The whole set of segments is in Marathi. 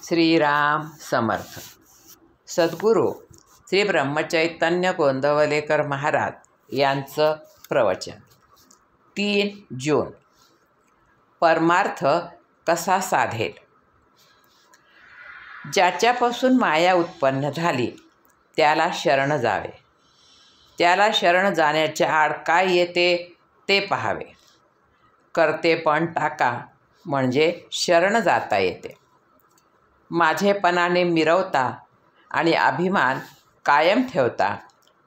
श्रीराम समर्थ. सद्गुरू श्री ब्रह्मचैतन्य गोंदवलेकर महाराज यांचं प्रवचन. 3 जून. परमार्थ कसा साधेल. ज्याच्यापासून माया उत्पन्न झाली त्याला शरण जावे. त्याला शरण जाण्याच्या आड काय येते ते पाहावे. कर्तेपण टाका म्हणजे शरण जाता येते. माझेपणाने मिरवता आणि अभिमान कायम ठेवता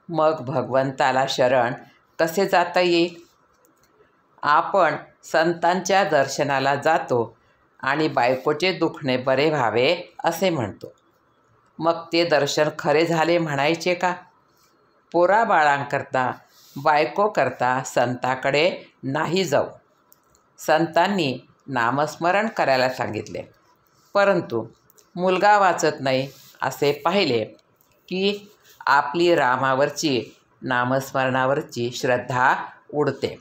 मग भगवंताला शरण कसे जाता येईल. आपण संतांच्या दर्शनाला जातो आणि बायकोचे दुखणे बरे व्हावे असे म्हणतो. मग ते दर्शन खरे झाले म्हणायचे का. पोराबाळांकरता बायकोकरता संताकडे नाही जाऊ. संतांनी नामस्मरण करायला सांगितले, परंतु मुलगा वाचत नाही असे पाहिले की आपली रामावरची नामस्मरणावरची श्रद्धा उडते.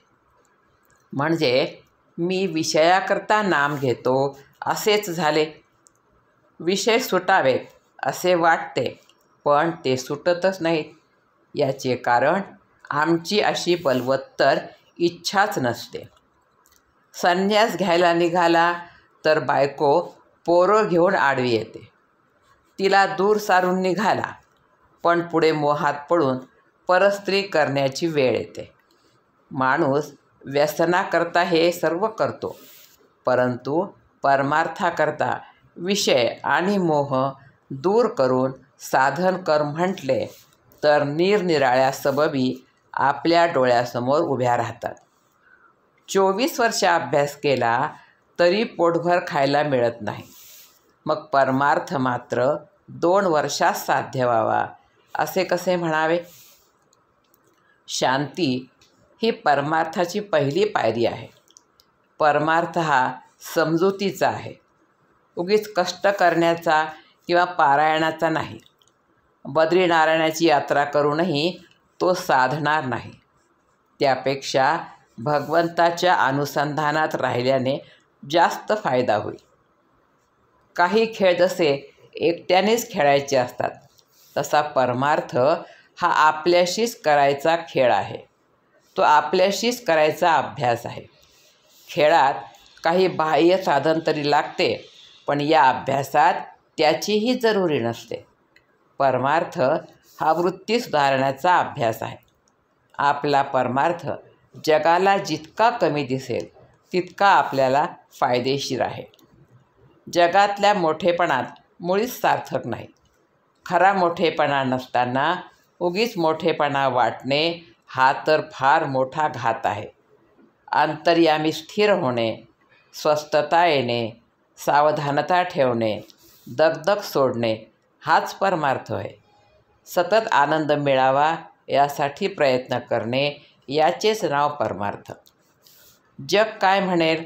म्हणजे मी विषयाकरता नाम घेतो असेच झाले. विषय सुटावेत असे वाटते पण ते सुटतच नाहीत. याचे कारण आमची अशी बलवत्तर इच्छाच नसते. संन्यास घ्यायला निघाला तर बायको पोरं घेऊन आडवी येते. तिला दूर सारून निघाला पण पुढे मोहात पडून परस्त्री करण्याची वेळ येते. माणूस व्यसनाकरता हे सर्व करतो, परंतु परमार्थाकरता विषय आणि मोह दूर करून साधन कर म्हटले तर निरनिराळ्या सबबी आपल्या डोळ्यासमोर उभ्या राहतात. 24 वर्ष अभ्यास केला तरी पोटभर खायला मिळत नाही. मग परमार्थ मात्र 2 वर्षात साध्य व्हावा असे कसे म्हणावे. शांती ही परमार्थाची पहिली पायरी आहे. परमार्थ हा समजुतीचा आहे, उगीच कष्ट करण्याचा किंवा पारायणाचा नाही. बद्रीनारायणाची यात्रा करूनही तो साधणार नाही. त्यापेक्षा भगवंताच्या अनुसंधानात राहिल्याने जास्त फायदा होईल. काही खेळ जसे एकट्यानेच खेळायचे असतात, तसा परमार्थ हा आपल्याशीच करायचा खेळ आहे. तो आपल्याशीच करायचा अभ्यास आहे. खेळात काही बाह्य साधन तरी लागते, पण या अभ्यासात त्याचीही जरुरी नसते. परमार्थ हा वृत्ती सुधारण्याचा अभ्यास आहे. आपला परमार्थ जगाला जितका कमी दिसेल तितका आपल्याला फायदेशीर आहे. जगातल्या मोठेपणात मुळीच सार्थक नाही. खरा मोठेपणा नसताना उगीच मोठेपणा वाटणे हा तर फार मोठा घात आहे. अंतर्यामी स्थिर होणे, स्वस्थता येणे, सावधानता ठेवणे, दगदग सोडणे हाच परमार्थ आहे. सतत आनंद मिळावा यासाठी प्रयत्न करणे याचेच नाव परमार्थ. जग काय म्हणेल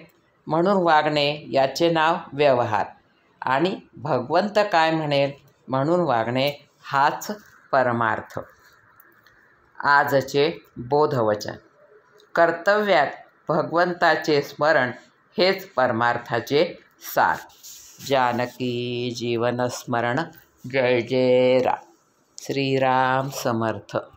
म्हणून वागणे याचे नाव व्यवहार आणि भगवंत काय म्हणेल म्हणून वागणे हाच परमार्थ. आजचे बोधवचन. कर्तव्यात भगवंताचे स्मरण हेच परमार्थाचे सार. जानकी जीवन स्मरण. जय जय राम. श्रीराम समर्थ.